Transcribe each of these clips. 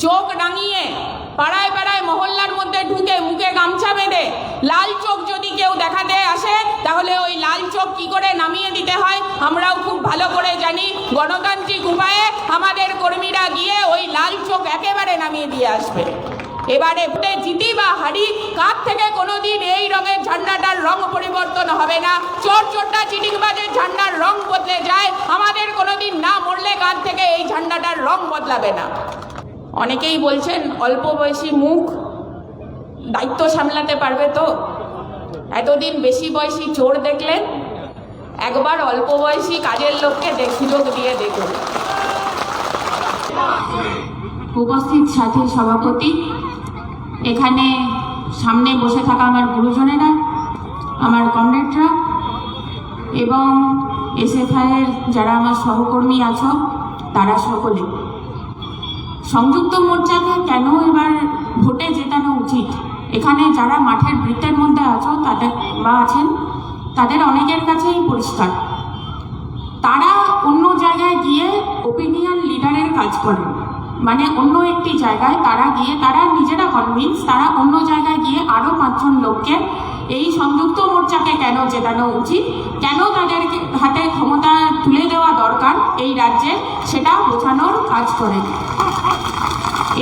চোখ রাঙিয়ে পাড়ায় পাড়ায় মহল্লার মধ্যে ঢুকে মুখে গামছা বেঁধে লাল চোখ যদি কেউ দেখাতে আসে তাহলে ওই লাল চোখ কি করে নামিয়ে দিতে হয় আমরাও খুব ভালো করে জানি। গণতান্ত্রিক উপায়ে আমাদের কর্মীরা গিয়ে ওই লাল চোখ একেবারে নামিয়ে দিয়ে আসবে। এবারে ভোটে জিতি বা হারি, কাঁধ থেকে কোনোদিন এই রঙের ঝান্ডাটার রং পরিবর্তন হবে না। চোর চোরটা চিটিংবাজের ঝান্ডার রং বদলে যায়, আমাদের কোনোদিন না মরলে কাঁধ থেকে এই ঝান্ডাটার রং বদলাবে না। অনেকেই বলছেন অল্প বয়সী মুখ, দায়িত্ব সামলাতে পারবে তো? এতদিন বেশি বয়সী চোর দেখলেন, একবার অল্প বয়সী কাজের লোককে সুযোগ দিয়ে দেখুন। উপস্থিত সাথী সভাপতি, এখানে সামনে বসে থাকা আমার গুরুজনেরা, আমার কমরেডরা এবং এসএফআইয়ের যারা আমার সহকর্মী আছো তারা সকলে, সংযুক্ত মোর্চাকে কেন এবার ভোটে জেতানো উচিত, এখানে যারা মাঠের বৃত্তের মধ্যে আছো তাদের বা আছেন তাদের অনেকের কাছেই পরিষ্কার। তারা অন্য জায়গায় গিয়ে ওপিনিয়ন লিডারের কাজ করেন, মানে অন্য একটি জায়গায় তারা গিয়ে তারা নিজেরা কনভিন্স, তারা অন্য জায়গায় গিয়ে আরও 5 জন লোককে এই সংযুক্ত মোর্চাকে কেন জেতানো উচিত, কেন তাদের হাতে ক্ষমতা তুলে দেওয়া দরকার এই রাজ্যে, সেটা বোঝানোর কাজ করেন।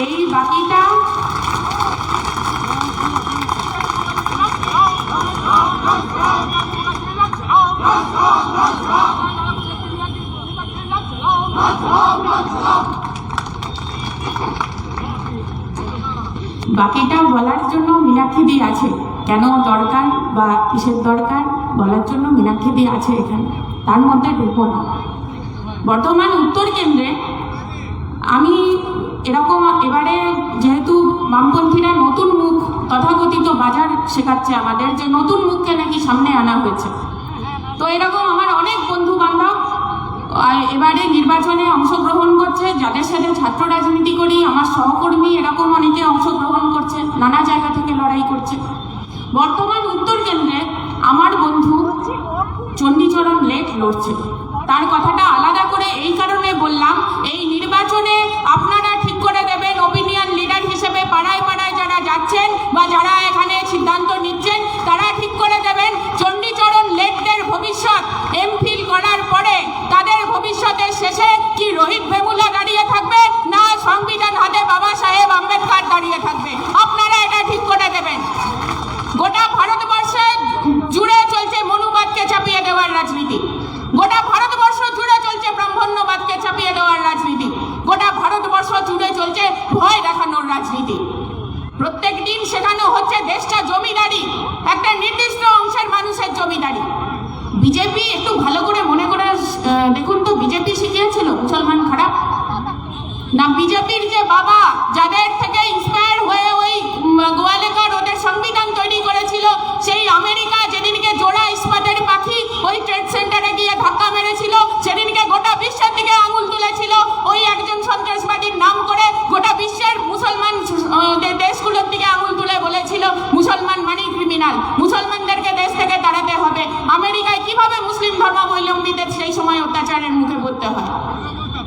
এই বাকিটা বলার জন্য মীনাক্ষীদি আছে, কেন দরকার বা কিসের দরকার বলার জন্য মীনাক্ষীদি আছে এখানে, তার মধ্যে ঢুকবো না। বর্তমান উত্তর কেন্দ্রে আমি এরকম এবারে যেহেতু বামপন্থীরা নতুন মুখ তথাকথিত বাজার শেখাচ্ছে আমাদের, যে নতুন মুখকে নাকি সামনে আনা হয়েছে, তো এরকম আমার অনেক বন্ধু বান্ধব এবারে নির্বাচনে অংশগ্রহণ করছে, যাদের সাথে ছাত্র রাজনীতি করি, আমার সহকর্মী এরকম অনেকে অংশগ্রহণ করছে, নানা জায়গা থেকে লড়াই করছে। বর্তমান উত্তর কেন্দ্রে আমার বন্ধু চণ্ডীচরণ লেট লড়ছে, তার কথাটা আলাদা করে এই কারণে বললাম, এই নির্বাচনে আপনারা ঠিক করে দেবেন ওপিনিয়ন লিডার হিসেবে পাড়ায় পাড়ায় যারা যাচ্ছেন বা যারা এখানে সিদ্ধান্ত নিচ্ছেন তারা ঠিক করে দেবেন চণ্ডীচরণ লেটদের ভবিষ্যৎ এমফিল করার পরে তাদের ভবিষ্যতের শেষে কি রোহিত ভেমুলা দাঁড়িয়ে থাকবে না সংবিধান হাতে বাবা সাহেব আম্বেদকর দাঁড়িয়ে থাকবে, আপনারা এটা ঠিক করে দেবেন। গোটা ভারতবর্ষে জুড়ে চলছে মনুবাদকে চাপিয়ে দেওয়ার রাজনীতি, গোটা ভারতবর্ষ জুড়ে চলছে ব্রাহ্মণ্যবাদকে চাপিয়ে দেওয়ার রাজনীতি, গোটা ভারতবর্ষ জুড়ে চলছে ভয় দেখানোর রাজনীতি। প্রত্যেক দিন শেখানো হচ্ছে দেশটা জমিদারি, একটা নির্দিষ্ট অংশের মানুষের জমিদারি। বিজেপি একটু ভালো করে মনে করে দেখুন তো, বিজেপি শিখিয়েছিল মুসলমান খারাপ না? বিজেপির যে বাবা যাদের থেকে ইন্সপায়ার হয়ে ওই গোয়ালেকার ওদের সংবিধান তৈরি করেছিল, সেই আমেরিকা যেদিনকে জোড়া ইস্পাতের পাখি ওই ট্রেড সেন্টারে গিয়ে ধাক্কা মেরেছিল, সেদিনকে গোটা বিশ্বের দিকে আঙুল তুলেছিল ওই একজন সন্ত্রাসবাদীর নাম করে, গোটা বিশ্বের মুসলমান দেশগুলোর দিকে আঙুল তুলে বলেছিল মুসলমান মানে ক্রিমিনাল, মুসলমানদেরকে দেশ থেকে তাড়াতে হবে। আমেরিকায় কিভাবে মুসলিম ধর্মাবলম্বীদের সেই সময় অত্যাচারের মুখে পড়তে হয়?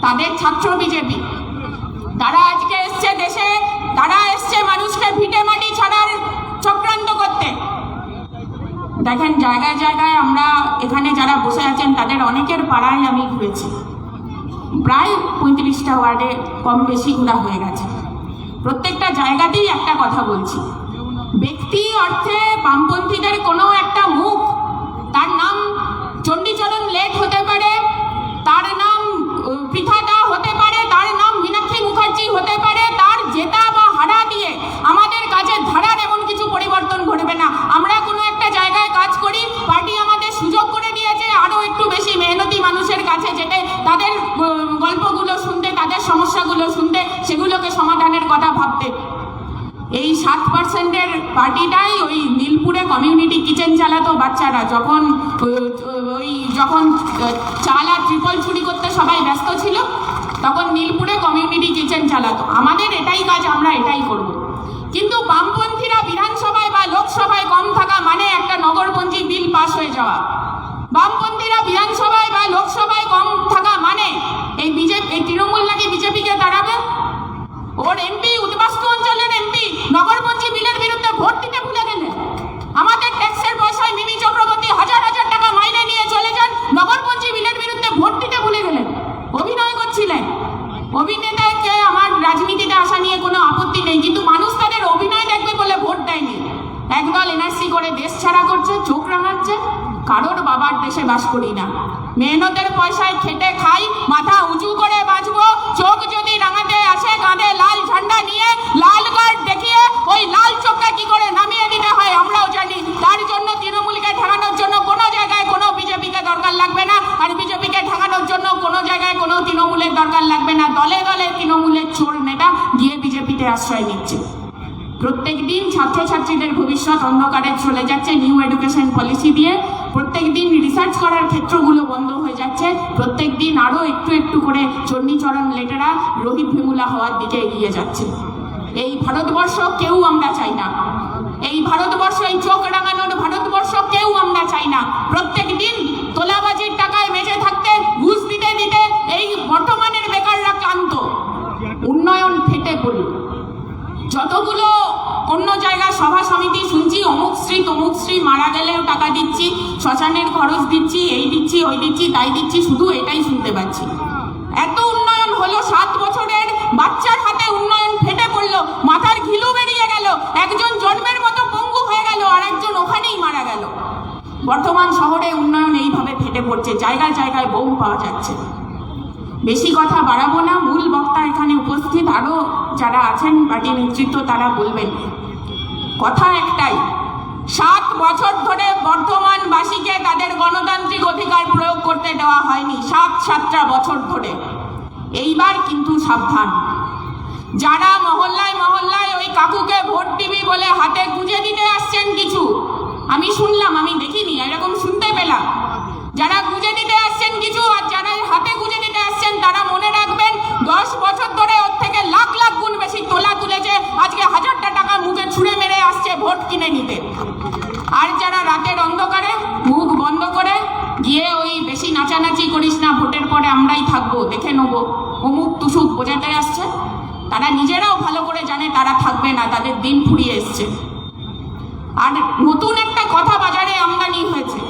তাদের ছাত্র বিজেপি, তারা আজকে এসছে দেশে, তারা এসছে মানুষকে ভিটে মাটি ছাড়ার চক্রান্ত করতে। দেখেন জায়গায় জায়গায় আমরা এখানে যারা বসে আছেন তাদের অনেকের পাড়ায় আমি ঘুরেছি, প্রায় 35টা ওয়ার্ডে কম বেশি ঘোরা হয়ে গেছে। প্রত্যেকটা জায়গাতেই একটা কথা বলছি, ব্যক্তি অর্থে বামপন্থীদের কোনো একটা মুখ, তার নাম চণ্ডীচরণ লেট হতে পারে, তার নাম পৃথা দা হতে পারে, তার নাম মীনাক্ষী মুখার্জি হতে পারে, তার জেতা বা হারা দিয়ে আমাদের কাজের ধারার এমন কিছু পরিবর্তন ঘটবে না। আমরা কোনো একটা জায়গায় কাজ করি, পার্টি আমাদের সুযোগ করে দিয়েছে আরও একটু বেশি মেহনতি মানুষের কাছে যেতে, তাদের গল্পগুলো শুনতে, তাদের সমস্যাগুলো শুনতে, সেগুলোকে সমাধানের কথা ভাবতে। এই 7%-এর পার্টিটাই ওই নীলপুরে কমিউনিটি কিচেন চালাতো বাচ্চারা, যখন চাল আর ট্রিপল চুরি করতে সবাই ব্যস্ত ছিল, তখন নীলপুরে কমিউনিটি কিচেন চালাতো। আমাদের এটাই কাজ, আমরা এটাই করব। কিন্তু বামপন্থীরা বিধানসভায় বা লোকসভায় কম থাকা মানে একটা নগরপঞ্জি বিল পাস হয়ে যাওয়া, বামপন্থীরা বিধানসভায় বা লোকসভায় কম থাকা মানে এই তৃণমূল নাকি বিজেপিকে দাঁড়াবে, ওর এমপি রাজনীতিতে আসা নিয়ে কোনো আপত্তি নেই, কিন্তু মানুষ তাদের অভিনয় দেখবে বলে ভোট দেয়নি। একদল এনআরসি করে দেশ ছাড়া করছে, চোখ রাঙাচ্ছে। কারোর বাবার দেশে বাস করি না, মেহনতের পয়সায় খেটে খাই, মাথা উঁচু করে বাঁচবো। চোখ যদি রাঙাতে আসে কাঁধে লাল ঝান্ডা নিয়ে, লাল কার্ড দেখিয়ে ওই লাল চোখটা কি করে নামিয়ে দিতে হয় আমরাও জানি। তার জন্য তৃণমূলকে ঠেকানোর জন্য কোনো জায়গায় কোনো বিজেপিকে দরকার লাগবে না, আর বিজেপিকে ঠেকানোর জন্য কোনো জায়গায় কোনো তৃণমূলের দরকার লাগবে না। দলে দলে তৃণমূলের চোর নেতা গিয়ে বিজেপিতে আশ্রয় নিচ্ছে। প্রত্যেক দিন ছাত্রছাত্রীদের ভবিষ্যৎ অন্ধকারে চলে যাচ্ছে নিউ এডুকেশন পলিসি দিয়ে। প্রত্যেক দিন রিসার্চ করার ক্ষেত্রগুলো বন্ধ হয়ে যাচ্ছে। প্রত্যেক দিন আরও একটু একটু করে চণ্ডীচরণ লেটেরা রোহিত ভেমুলা হওয়ার দিকে এগিয়ে যাচ্ছে। এই ভারতবর্ষ কেউ আমরা চাই না, এই ভারতবর্ষ, এই চোখ রাঙানোর ভারতবর্ষ কেউ আমরা চাই না। প্রত্যেক দিন তোলাবাজির টাকায় বেঁচে থাকতে, ঘুষ দিতে দিতে এই বর্তমানের বেকাররা ক্লান্ত। উন্নয়ন ফেটে পড়ল। যতগুলো অন্য জায়গায় সভা সমিতি শুনছি, অমুক শ্রী তমুক শ্রী মারা গেলেও টাকা দিচ্ছি, শ্মশানের খরচ দিচ্ছি, এই দিচ্ছি ওই দিচ্ছি তাই দিচ্ছি, শুধু এটাই শুনতে পাচ্ছি। এত উন্নয়ন হলো, 7 বছরের বাচ্চার হাতে উন্নয়ন ফেটে পড়লো, মাথার ঘিলু বেরিয়ে গেল, একজন জন্মের মতো পঙ্গু হয়ে গেল, আর একজন ওখানেই মারা গেল। বর্তমান শহরে উন্নয়ন এইভাবে ফেটে পড়ছে, জায়গায় জায়গায় বোম পাওয়া যাচ্ছে। বেশি কথা বাড়াবো না, মূল বক্তা এখানে উপস্থিত, আরো যারা আছেন পার্টি নেতৃত্ব তারা বলবেন। কথা একটাই, 7 বছর ধরে বর্ধমানবাসীকে তাদের গণতান্ত্রিক অধিকার প্রয়োগ করতে দেওয়া হয়নি, 7 বছর ধরে। এইবার কিন্তু সাবধান, যারা মহল্লায় মহল্লায় ওই কাকুকে ভোট দিবি বলে হাতে গুঁজে দিতে আসছেন কিছু, আমি শুনলাম, আমি দেখিনি, এরকম শুনতে পেলাম। যারা গুঁজে দিতে আসছেন কিছু, আর যারা হাতে গুঁজে দিতে আসছেন তারা মনে রাখবেন 10 বছর ধরে ওর থেকে লাখ লাখ গুণ বেশি তোলা তুলেছে, আজকে 1000টা টাকা মুখে ছুঁড়ে মেরে আসছে ভোট কিনে নিতে। আর যারা রাতের অন্ধকারে মুখ বন্ধ করে গিয়ে ওই বেশি নাচানাচি করিস না, ভোটের পরে আমরাই থাকবো, দেখে নেবো, অমুক তুসুক বোঝাতে আসছে, তারা নিজেরাও ভালো করে জানে তারা থাকবে না, তাদের দিন ফুরিয়ে এসছে। আর নতুন একটা কথা বাজারে আমদানি হয়েছে,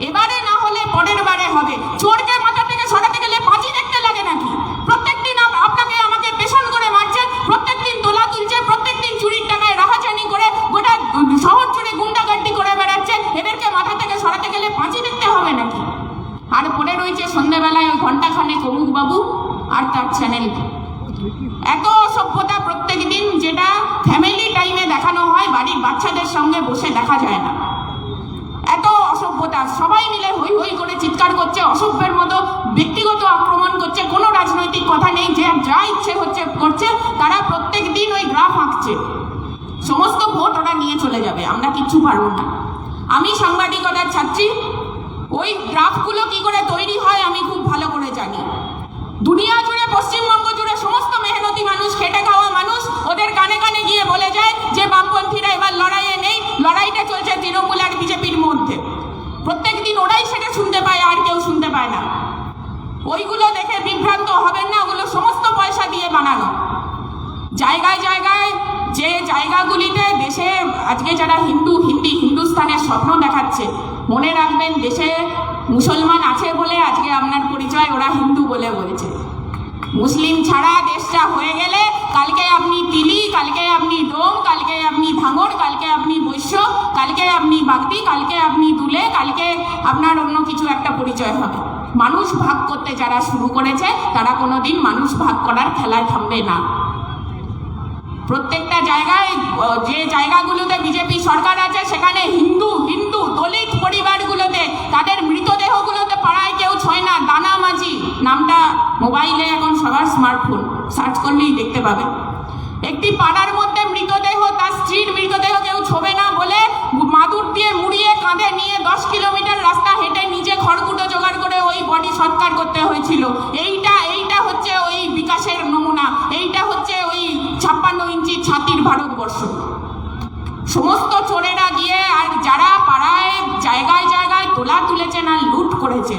এবারে না হলে পরের বারে হবে। চোরকে মাথা থেকে সরাতে গেলে পাঁচি দেখতে লাগে নাকি? প্রত্যেকদিন আপনাকে আমাকে পেছন করে মারছে, প্রত্যেকদিন তোলা তুলছে, প্রত্যেকদিন চুরির টাকায় রাহাজানি করে গোটা শহর জুড়ে গুন্ডাগার্দি করে বেড়াচ্ছে, এদেরকে মাথা থেকে সরাতে গেলে পাঁচি দেখতে হবে নাকি? আর পড়ে রয়েছে সন্ধ্যেবেলায় ওই ঘন্টাখানেক অমুক বাবু আর তার চ্যানেল। এত অসভ্যতা প্রত্যেক দিন, যেটা ফ্যামিলি টাইমে দেখানো হয়, বাড়ির বাচ্চাদের সঙ্গে বসে দেখা যায় না। এত অসভ্যতা, সবাই মিলে হই হই করে চিৎকার করছে, অসভ্যের মতো ব্যক্তিগত আক্রমণ করছে, কোনো রাজনৈতিক কথা নেই, যে যা ইচ্ছে হচ্ছে করছে। তারা প্রত্যেক দিন ওই গ্রাফ আঁকছে, সমস্ত ভোট ওরা নিয়ে চলে যাবে, আমরা কিচ্ছু পারবো না। আমি সাংবাদিকতার ছাত্রী, ওই গ্রাফগুলো কি করে তৈরি হয় আমি খুব ভালো করে জানি। দুনিয়া জুড়ে, পশ্চিমবঙ্গ জুড়ে সমস্ত মেহনতি মানুষ, খেটে খাওয়া মানুষ ওদের কানে কানে গিয়ে বলে যায় যে বামপন্থীরা এবার লড়াইয়ে নেই, লড়াইটা চলছে তৃণমূল আর বিজেপির মধ্যে। প্রত্যেক দিন ওরাই সেটা শুনতে পায়, আর কেউ শুনতে পায় না। ওইগুলো দেখে বিভ্রান্ত হবেন না, ওগুলো সমস্ত পয়সা দিয়ে বানানো। জায়গায় জায়গায় যে জায়গাগুলিতে দেশে আজকে যারা হিন্দুস্তানের স্বপ্ন দেখাচ্ছে, মনে রাখবেন দেশে মুসলমান আছে বলে আজকে আপনার পরিচয় ওরা হিন্দু বলে বলছে। মুসলিম ছাড়া দেশটা হয়ে গেলে কালকে আপনি তিলি, কালকে আপনি ডোম, কালকে আপনি ভাঙড়, কালকে আপনি বৈশ্য, কালকে আপনি বাগদি, কালকে আপনি দুলে, কালকে আপনার অন্য কিছু একটা পরিচয় হবে। মানুষ ভাগ করতে যারা শুরু করেছে তারা কোনোদিন মানুষ ভাগ করার খেলায় থামবে না। প্রত্যেকটা জায়গায়, যে জায়গাগুলোতে বিজেপি সরকার আছে সেখানে হিন্দু দলিত পরিবারগুলোতে তাদের মৃতদেহগুলোতে পাড়ায় কেউ ছয় না। দানা মাঝি নামটা মোবাইলে এখন সবার স্মার্টফোন, সার্চ করলেই দেখতে পাবেন। একটি পাড়ার মধ্যে মৃতদেহ, তার স্ত্রীর মৃতদেহ কেউ ছোবে না বলে মাদুর দিয়ে মুড়িয়ে কাঁধে নিয়ে 10 কিলোমিটার রাস্তা হেঁটে নিজে খড়কুটো জোগাড় করে ওই বডি সৎকার করতে হয়েছিল। এইটা হচ্ছে ওই বিকাশের নমুনা, এইটা হচ্ছে ওই 56 ইঞ্চি ছাতির ভারতবর্ষ। সমস্ত চোরেরা গিয়ে, আর যারা পাড়ায় জায়গায় জায়গায় তোলা তুলেছেন আর লুট করেছে,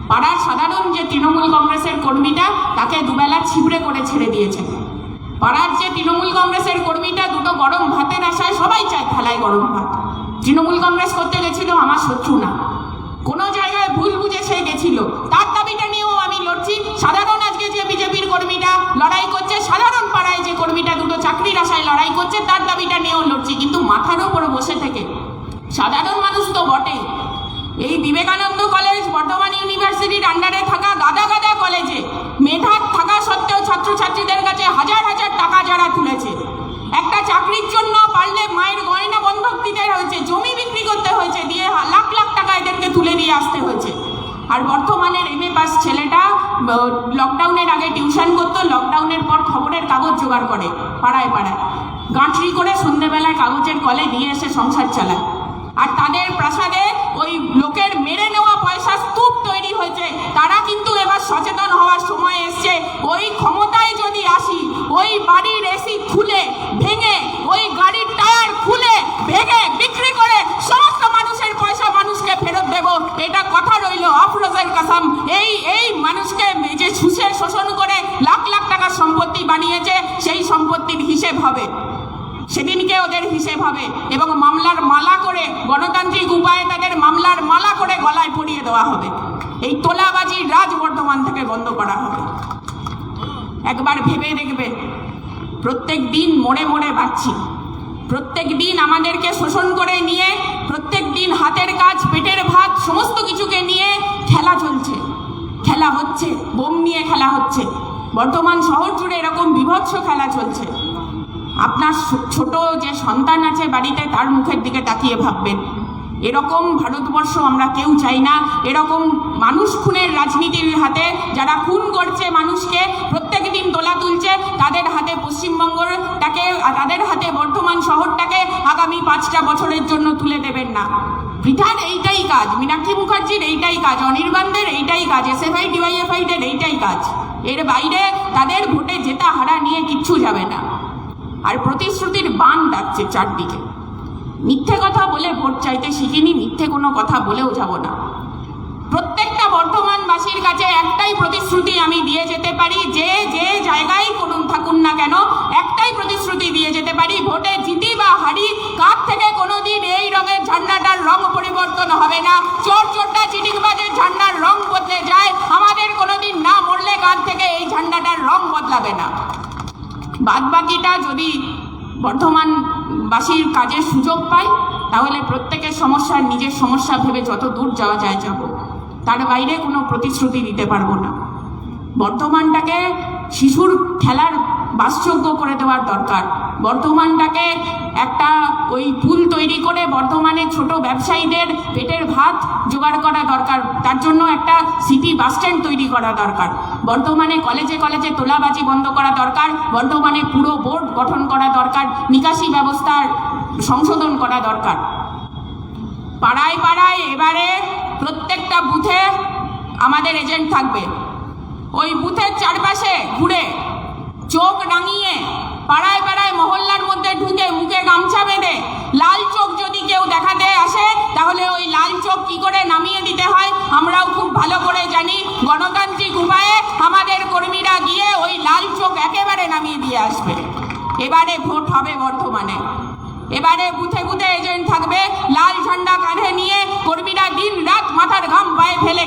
পাড়ার সাধারণ যে তৃণমূল কংগ্রেসের কর্মীটা, তাকে দুবেলা ছিবড়ে করে ছেড়ে দিয়েছেন। পাড়ার যে তৃণমূল কংগ্রেসের কর্মীটা দুটো গরম ভাতের আশায়, সবাই চায় থালায় গরম ভাত, তৃণমূল কংগ্রেস করতে গেছিল, আমার শত্রু না, কোনো জায়গায় ভুল বুঝে সে গেছিল, তার দাবিটা নিয়েও আমি লড়ছি। সাধারণ আজকে যে বিজেপির কর্মীরা লড়াই করছে, সাধারণ পাড়ায় হচ্ছে তার দাবিটা নিয়েও লড়ছি, কিন্তু মাথার উপরে বসে থেকে সাধারণ মানুষ তো বটেই। এই বিবেকানন্দ কলেজ বর্ধমান ইউনিভার্সিটির আন্ডারে থাকা গাদা গাদা কলেজে মেধা থাকা সত্ত্বেও ছাত্রছাত্রীদের কাছে হাজার হাজার টাকা যারা তুলেছে, একটা চাকরির জন্য পারলে মায়ের গয়না বন্ধক দিতে হয়েছে, জমি বিক্রি করতে হয়েছে, দিয়ে লাখ লাখ টাকা এদেরকে তুলে দিয়ে আসতে হয়েছে। আর বর্তমানের MA পাস ছেলেটা লকডাউনের আগে টিউশন করতো, লকডাউনের পর খবরের কাগজ জোগাড় করে পাড়ায় পাড়ায়, গাঁটরি করে সন্ধ্যেবেলায় কাগজের কলে দিয়ে এসে সংসার চালায়। আর তাদের প্রাসাদে ওই লোকের মেরে নেওয়া পয়সা স্তূপ তৈরি হয়েছে। তারা কিন্তু এবার সচেতন হওয়ার সময় এসছে। ওই ক্ষমতায় যদি আসি, ওই বাড়ির এসি খুলে ভেঙে, ওই গাড়ির টায়ার খুলে ভেঙে বিক্রি করে সমস্ত মানুষের পয়সা মানুষকে ফেরত দেব, এটা কথা রইল আফরোজের কাসাম। এই মানুষকে যে সুষে শোষণ করে লাখ লাখ টাকার সম্পত্তি বানিয়েছে, সেই সম্পত্তির হিসেব হবে, সেদিনকে ওদের হিসেব হবে। এবং মামলার মালা করে, গণতান্ত্রিক উপায়ে তাদের মামলার মালা করে গলায় পরিয়ে দেওয়া হবে। এই তোলাবাজির রাজ বর্ধমান থেকে বন্ধ করা হবে। একবার ভেবে দেখবে, প্রত্যেক দিন মোড়ে মোড়ে বাঁচছি, প্রত্যেক দিন আমাদেরকে শোষণ করে নিয়ে, প্রত্যেক দিন হাতের কাজ, পেটের ভাত সমস্ত কিছুকে নিয়ে খেলা চলছে, খেলা হচ্ছে, বোম নিয়ে খেলা হচ্ছে। বর্তমান শহর জুড়ে এরকম বিভৎস খেলা চলছে। আপনার ছোট যে সন্তান আছে বাড়িতে, তার মুখের দিকে তাকিয়ে ভাববেন, এরকম ভারতবর্ষ আমরা কেউ চাই না। এরকম মানুষ খুনের রাজনীতির হাতে যারা খুন করছে মানুষকে, প্রত্যেক দিন তোলা তুলছে, তাদের হাতে পশ্চিমবঙ্গটাকে, তাদের হাতে বর্ধমান শহরটাকে আগামী 5টা বছরের জন্য তুলে দেবেন না। পৃথার এইটাই কাজ, মীনাক্ষী মুখার্জির এইটাই কাজ, অনির্বাণদের এইটাই কাজ, SFI DYFI-দের এইটাই কাজ। এর বাইরে তাদের ভোটে জেতা হারা নিয়ে কিচ্ছু যাবে না। আর প্রতিশ্রুতির বান ডাকছে চারদিকে। মিথ্যে কথা বলে ভোট চাইতে শিখিনি, মিথ্যে কোনো কথা বলেও যাব না। প্রত্যেকটা বর্ধমানবাসীর কাছে একটাই প্রতিশ্রুতি আমি দিয়ে যেতে পারি, যে যে জায়গায় করুন থাকুন না কেন, একটাই প্রতিশ্রুতি দিয়ে যেতে পারি, ভোটে জিতি বা হারি, কাঁধ থেকে কোনোদিন এই রঙের ঝান্ডাটার রং পরিবর্তন হবে না। চোর চোরটা চিটিংবাজের ঝান্ডার রং বদলে যায়, আমাদের কোনোদিন না মরলে কাঁধ থেকে এই ঝান্ডাটার রং বদলাবে না। বাদবাকিটা যদি বর্ধমানবাসীর কাজের সুযোগ পাই, তাহলে প্রত্যেকের সমস্যার নিজের সমস্যা ভেবে যত দূর যাওয়া যায় যাব, তার বাইরে কোনো প্রতিশ্রুতি দিতে পারবো না। বর্ধমানটাকে শিশুর খেলার বাসযোগ্য করে দেওয়ার দরকার। বর্ধমানটাকে একটা ওই পুল তৈরি করে বর্ধমানে ছোট ব্যবসায়ীদের পেটের ভাত জোগাড় করা দরকার। তার জন্য একটা সিটি বাস স্ট্যান্ড তৈরি করা দরকার। বর্ধমানে কলেজে কলেজে তোলাবাজি বন্ধ করা দরকার। বর্ধমানে পুরো বোর্ড গঠন করা দরকার। নিকাশি ব্যবস্থার সংশোধন করা দরকার। পাড়ায় পাড়ায় এবারে প্রত্যেকটা বুথে আমাদের এজেন্ট থাকবে। ওই বুথের চারপাশে ঘুরে চোখ রাঙিয়ে পাড়ায় পাড়ায় মহল্লার মধ্যে ঢুকে মুখে গামছা বেঁধে লাল চোখ যদি কেউ দেখাতে আসে, তাহলে ওই লাল চোখ কি করে নামিয়ে দিতে হয় আমরাও খুব ভালো করে জানি। গণতান্ত্রিক উপায়ে আমাদের কর্মীরা গিয়ে ওই লাল চোখ একেবারে নামিয়ে দিয়ে আসবে। এবারে ভোট হবে বর্ধমানে। এবারে বুথে বুথে এজেন্ট থাকবে, লাল ঝান্ডা কাঁধে নিয়ে কর্মীরা দিন রাত মাথার ঘাম পায়ে ফেলে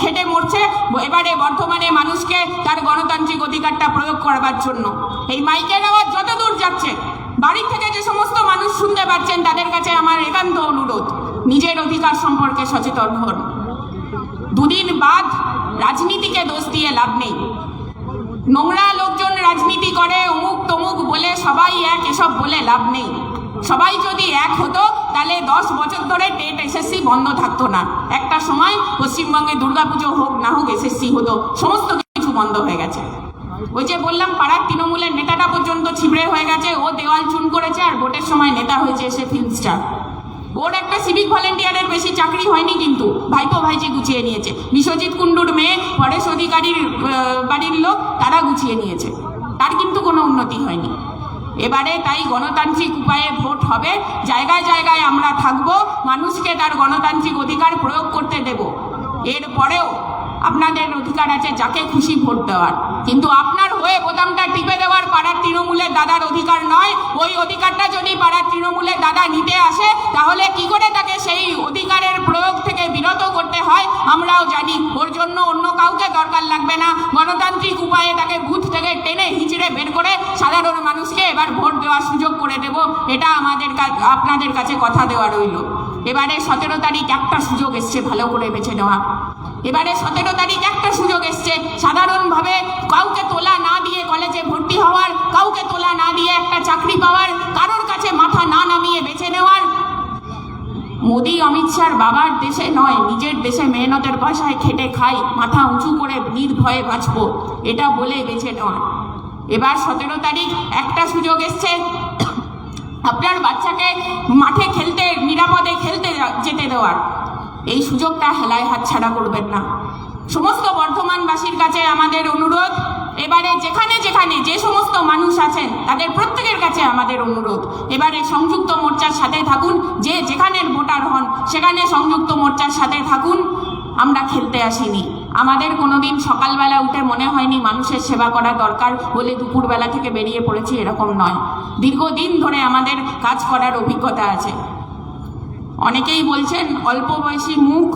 খেটে মরছে এবারে বর্ধমানে মানুষকে তার গণতান্ত্রিক অধিকারটা প্রয়োগ করবার জন্য। এই মাইকের আওয়াজ যত দূর যাচ্ছে, বাড়ি থেকে যে সমস্ত মানুষ শুনতে পাচ্ছেন, তাদের কাছে আমার একান্ত অনুরোধ, নিজের অধিকার সম্পর্কে সচেতন হন। দুদিন বাদ রাজনীতিকে দোষ দিয়ে লাভ নেই। নোংরা লোকজন রাজনীতি করে, অমুক তমুক বলে সবাই এক, এসব বলে লাভ নেই। সবাই যদি এক হতো, তাহলে 10 বছর ধরে টেট SSC বন্ধ থাকতো না। একটা সময় পশ্চিমবঙ্গে দুর্গাপুজো হোক না হোক SSC হতো, সমস্ত কিছু বন্ধ হয়ে গেছে। ওই যে বললাম, পাড়ার তৃণমূলের নেতাটা পর্যন্ত ছিবড়ে হয়ে গেছে। ও দেওয়াল চুন করেছে আর ভোটের সময় নেতা হয়েছে এসে ফিল্ম স্টার। ওর একটা সিভিক ভলেন্টিয়ারের বেশি চাকরি হয়নি, কিন্তু ভাইপো ভাইজি গুছিয়ে নিয়েছে। বিশ্বজিৎ কুণ্ডুর মেয়ে, পরেশ অধিকারীর বাড়ির লোক, তারা গুছিয়ে নিয়েছে। তার কিন্তু কোনো উন্নতি হয়নি। এবারে তাই গণতান্ত্রিক উপায়ে ভোট হবে। জায়গায় জায়গায় আমরা থাকবো, মানুষকে তার গণতান্ত্রিক অধিকার প্রয়োগ করতে দেব। এরপরেও আপনাদের অধিকার আছে যাকে খুশি ভোট দেওয়ার, কিন্তু আপনার হয়ে বোতামটা টিপে দেওয়ার পাড়ার তৃণমূলের দাদার অধিকার নয়। ওই অধিকারটা যদি পাড়ার তৃণমূলের দাদা নিতে আসে, তাহলে কি করে তাকে সেই অধিকারের প্রয়োগ থেকে বিরত করতে হয় আমরাও জানি। ওর জন্য অন্য কাউকে দরকার লাগবে না। গণতান্ত্রিক উপায়ে তাকে বুথ থেকে টেনে হিঁচড়ে বের করে সারা সাধারণ মানুষকে এবার ভোট দেওয়ার সুযোগ করে দেব, এটা আপনাদের কাছে কথা দেওয়া রইল। এবারে 17 তারিখ একটা সুযোগ এসছে ভালো করে বেছে নেওয়া। এবারে 17 তারিখ একটা সুযোগ এসছে সাধারণভাবে কাউকে তোলা না দিয়ে কলেজে ভর্তি হওয়ার, কাউকে তোলা না দিয়ে একটা চাকরি পাওয়ার, কারোর কাছে মাথা না নামিয়ে বেছে নেওয়ার। মোদি অমিত শাহর বাবার দেশে নয়, নিজের দেশে মেহনতের পয়সায় খেটে খাই, মাথা উঁচু করে নির্ভয়ে বাঁচবো, এটা বলে বেছে নেওয়া। এবার 17 তারিখ একটা সুযোগ এসছে আপনার বাচ্চাকে মাঠে খেলতে, নিরাপদে খেলতে যেতে দেওয়ার। এই সুযোগটা হেলায় হাতছাড়া করবেন না। সমস্ত বর্ধমানবাসীর কাছে আমাদের অনুরোধ, এবারে যেখানে যেখানে যে সমস্ত মানুষ আছেন তাদের প্রত্যেকের কাছে আমাদের অনুরোধ, এবারে সংযুক্ত মোর্চার সাথে থাকুন। যে যেখানের ভোটার হন সেখানে সংযুক্ত মোর্চার সাথে থাকুন। আমরা খেলতে আসিনি, আমাদের কোনোদিন সকালবেলা উঠে মনে হয়নি মানুষের সেবা করা দরকার বলে দুপুরবেলা থেকে বেরিয়ে পড়েছি, এরকম নয়। দীর্ঘদিন ধরে আমাদের কাজ করার অভিজ্ঞতা আছে। অনেকেই বলছেন অল্প বয়সী মুখ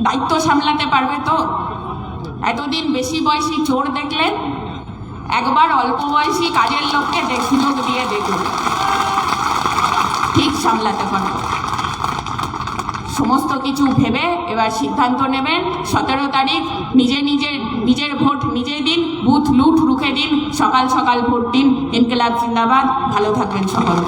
দায়িত্ব সামলাতে পারবে তো? এতদিন বেশি বয়সী চোর দেখলেন, একবার অল্প বয়সী কাজের লোককে সুযোগ দিয়ে দেখুন, ঠিক সামলাতে পারবে। সমস্ত কিছু ভেবে এবার সিদ্ধান্ত নেবেন। 17 তারিখ নিজের ভোট নিজে দিন, বুথ লুট রুখে দিন, সকাল সকাল ভোট দিন। ইনকিলাব জিন্দাবাদ। ভালো থাকবেন সকলে।